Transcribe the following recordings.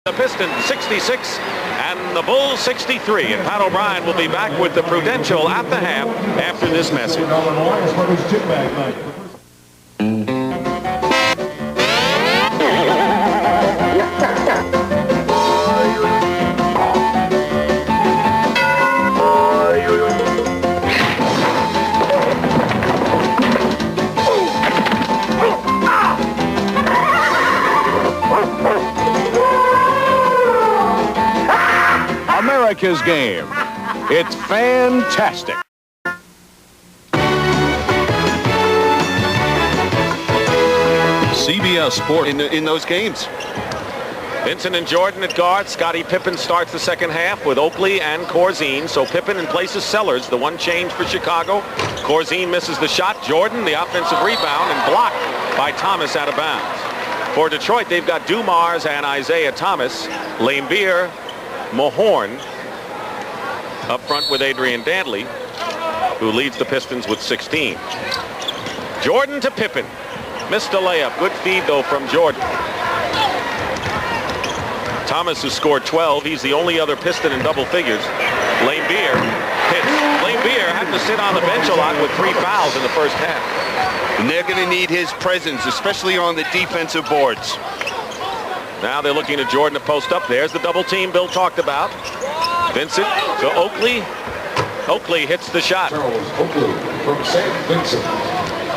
The Pistons 66 and the Bulls 63. And Pat O'Brien will be back with the Prudential at the half after this message. America's game. It's fantastic. CBS Sport in those games. Vincent and Jordan at guard. Scottie Pippen starts the second half with Oakley and Corzine. So Pippen in place of Sellers, the one change for Chicago. Corzine misses the shot. Jordan, the offensive rebound, and blocked by Thomas out of bounds. For Detroit, they've got Dumars and Isaiah Thomas. Laimbeer, Mahorn up front with Adrian Dantley, who leads the Pistons with 16. Jordan to Pippen. Missed a layup. Good feed, though, from Jordan. Thomas has scored 12. He's the only other Piston in double figures. Laimbeer hits. Laimbeer had to sit on the bench a lot with 3 fouls in the first half. And they're going to need his presence, especially on the defensive boards. Now they're looking at Jordan to post up. There's the double team Bill talked about. Vincent to Oakley. Oakley hits the shot. So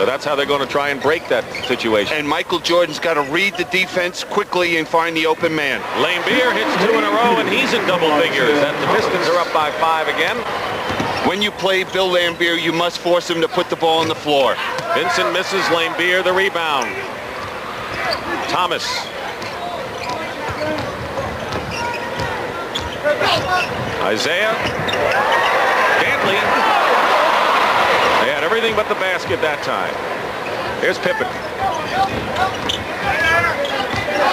that's how they're going to try and break that situation. And Michael Jordan's got to read the defense quickly and find the open man. Laimbeer hits 2 in a row, and he's in double figures. And the Pistons are up by 5 again. When you play Bill Laimbeer, you must force him to put the ball on the floor. Vincent misses. Laimbeer the rebound. Thomas. Isaiah. Dantley. They had everything but the basket that time. Here's Pippen.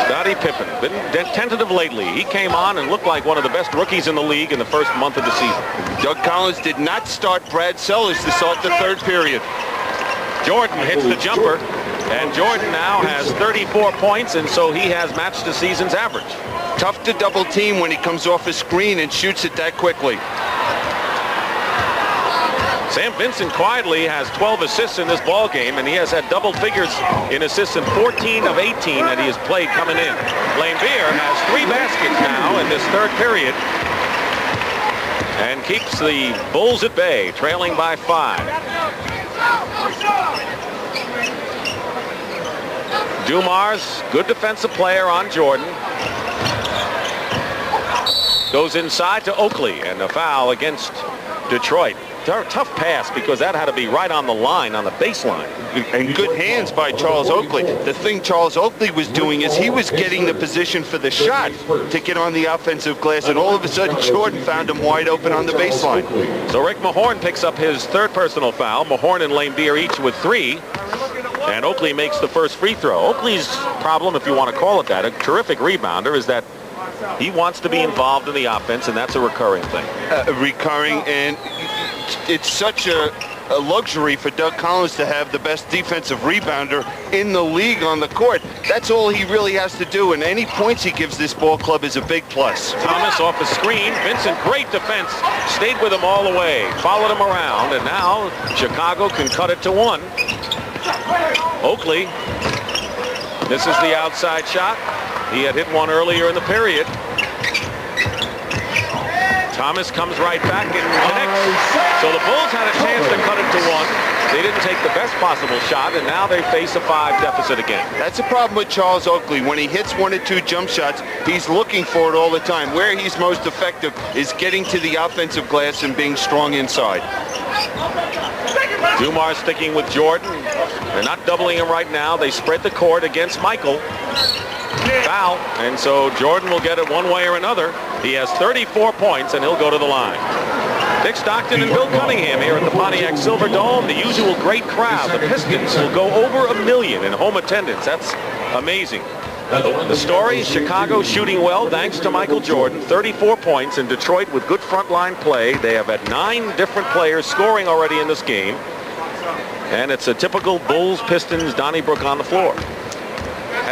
Scottie Pippen. Been tentative lately. He came on and looked like one of the best rookies in the league in the first month of the season. Doug Collins did not start Brad Sellers to start the third period. Jordan hits the jumper, and Jordan now has 34 points, and so he has matched the season's average. Tough to double team when he comes off a screen and shoots it that quickly. Sam Vincent quietly has 12 assists in this ball game, and he has had double figures in assists in 14 of 18 that he has played coming in. Laimbeer has 3 baskets now in this third period and keeps the Bulls at bay, trailing by 5. Dumars, good defensive player on Jordan. Goes inside to Oakley, and a foul against Detroit. Tough pass, because that had to be right on the line, on the baseline. And good hands by Charles Oakley. The thing Charles Oakley was doing is he was getting the position for the shot to get on the offensive glass, and all of a sudden Jordan found him wide open on the baseline. So Rick Mahorn picks up his 3rd personal foul. Mahorn and Laimbeer each with 3. And Oakley makes the first free throw. Oakley's problem, if you want to call it that, a terrific rebounder, is that he wants to be involved in the offense, and that's a recurring thing. Recurring, and it's such a luxury for Doug Collins to have the best defensive rebounder in the league on the court. That's all he really has to do, and any points he gives this ball club is a big plus. Thomas off a screen. Vincent, great defense. Stayed with him all the way. Followed him around, and now Chicago can cut it to 1. Oakley misses the outside shot. He had hit one earlier in the period. Thomas comes right back and connects. So the Bulls had a chance to cut it to 1. They didn't take the best possible shot, and now they face a 5 deficit again. That's a problem with Charles Oakley. When he hits 1 or 2 jump shots, he's looking for it all the time. Where he's most effective is getting to the offensive glass and being strong inside. Dumars sticking with Jordan. They're not doubling him right now. They spread the court against Michael. Foul, and so Jordan will get it one way or another. He has 34 points, and he'll go to the line. Dick Stockton and Bill Cunningham here at the Pontiac Silverdome. The usual great crowd. The Pistons will go over 1 million in home attendance. That's amazing. The story, Chicago shooting well thanks to Michael Jordan. 34 points in Detroit with good frontline play. They have had 9 different players scoring already in this game. And it's a typical Bulls-Pistons Donnybrook on the floor.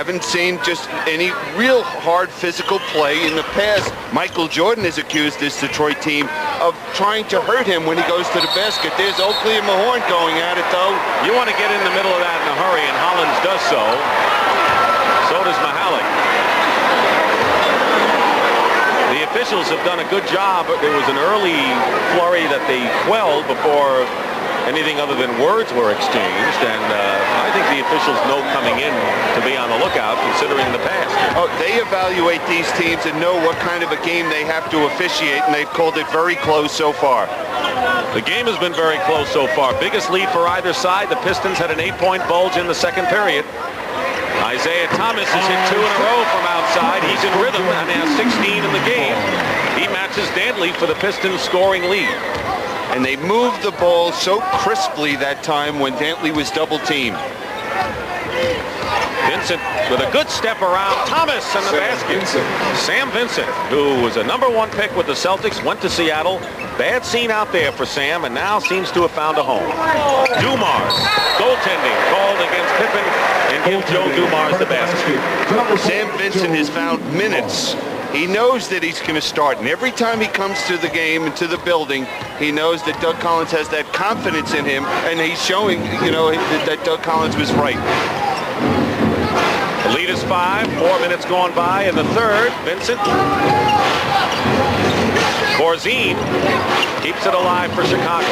haven't seen just any real hard physical play in the past. Michael Jordan has accused this Detroit team of trying to hurt him when he goes to the basket. There's Oakley and Mahorn going at it, though. You want to get in the middle of that in a hurry, and Hollins does so. So does Mahalik. The officials have done a good job. There was an early flurry that they quelled before anything other than words were exchanged, and I think the officials know coming in to be on the lookout, considering the past. Oh, they evaluate these teams and know what kind of a game they have to officiate, and they've called it very close so far. The game has been very close so far. Biggest lead for either side. The Pistons had an 8-point bulge in the second period. Isaiah Thomas has hit 2 in a row from outside. He's in rhythm and has 16 in the game. He matches Dantley for the Pistons' scoring lead. And they moved the ball so crisply that time when Dantley was double-teamed. Vincent with a good step around Thomas and the basket. Sam Vincent, who was a #1 pick with the Celtics, went to Seattle. Bad scene out there for Sam, and now seems to have found a home. Dumars, goaltending called against Pippen, and gives Joe Dumars the basket. Sam Vincent has found minutes. He knows that he's going to start, and every time he comes to the game and to the building, he knows that Doug Collins has that confidence in him, and he's showing, that Doug Collins was right. The lead is 5, 4 minutes gone by in the third. Vincent. Corzine keeps it alive for Chicago.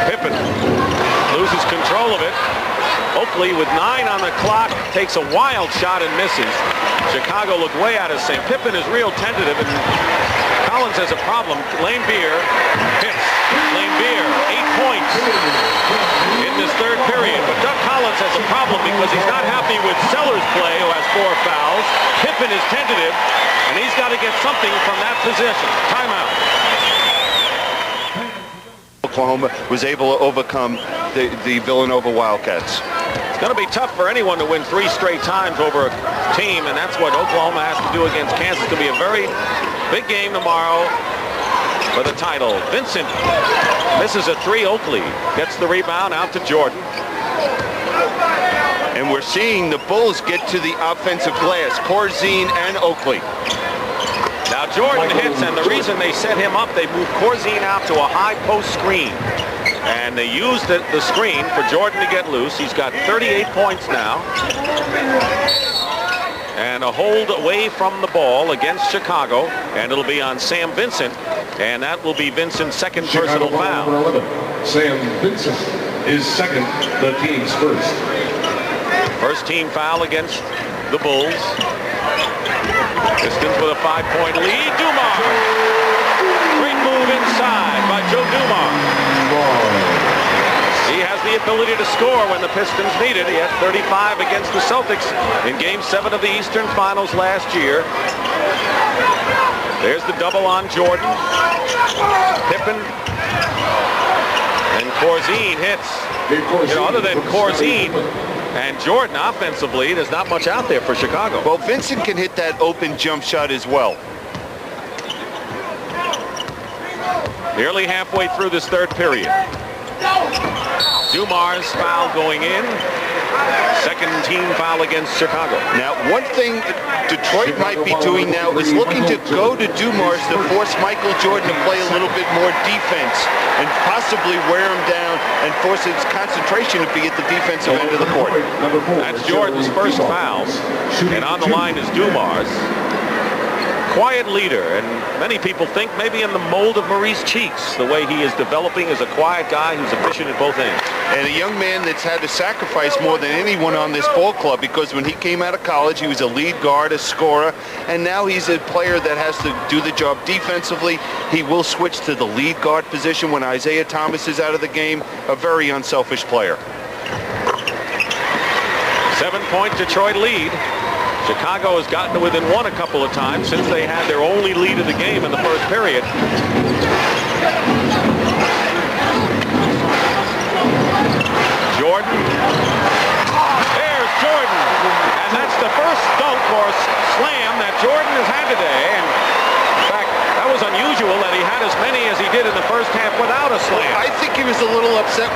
Pippen loses control of it. Oakley with 9 on the clock takes a wild shot and misses. Chicago looked way out of sync. Pippen is real tentative, and Collins has a problem. Lane Beer hits. Lane Beer, 8 points in this third period. But Doug Collins has a problem because he's not happy with Sellers' play, who has 4 fouls. Pippen is tentative, and he's got to get something from that possession. Timeout. Oklahoma was able to overcome the Villanova Wildcats. It's going to be tough for anyone to win 3 straight times over a team, and that's what Oklahoma has to do against Kansas. It's going to be a very big game tomorrow for the title. Vincent misses a 3. Oakley gets the rebound out to Jordan. And we're seeing the Bulls get to the offensive glass, Corzine and Oakley. Now Jordan hits, and the reason they set him up, they moved Corzine out to a high post screen. And they used the screen for Jordan to get loose. He's got 38 points now. And a hold away from the ball against Chicago. And it'll be on Sam Vincent. And that will be Vincent's second personal foul. Number 11, Sam Vincent is second, the team's first. First team foul against the Bulls. Pistons with a 5-point lead. Dumars. Great move inside by Joe Dumars. He has the ability to score when the Pistons need it. He had 35 against the Celtics in Game 7 of the Eastern Finals last year. There's the double on Jordan. Pippen. And Corzine hits. Other than Corzine and Jordan offensively, there's not much out there for Chicago. Well, Vincent can hit that open jump shot as well. Nearly halfway through this third period. Dumars foul going in. Second team foul against Chicago. Now, one thing Detroit might be doing now is looking to go to Dumars to force Michael Jordan to play a little bit more defense and possibly wear him down and force his concentration to be at the defensive end of the court. That's Jordan's first foul. And on the line is Dumars. Quiet leader, and many people think maybe in the mold of Maurice Cheeks, the way he is developing as a quiet guy who's efficient at both ends. And a young man that's had to sacrifice more than anyone on this ball club, because when he came out of college, he was a lead guard, a scorer, and now he's a player that has to do the job defensively. He will switch to the lead guard position when Isaiah Thomas is out of the game. A very unselfish player. 7-point Detroit lead. Chicago has gotten to within 1 a couple of times since they had their only lead of the game in the first period. Jordan. There's Jordan. And that's the first dunk or slam that Jordan has had today. And in fact, That was unusual that he had as many as he did in the first half without a slam. I think he was a little upset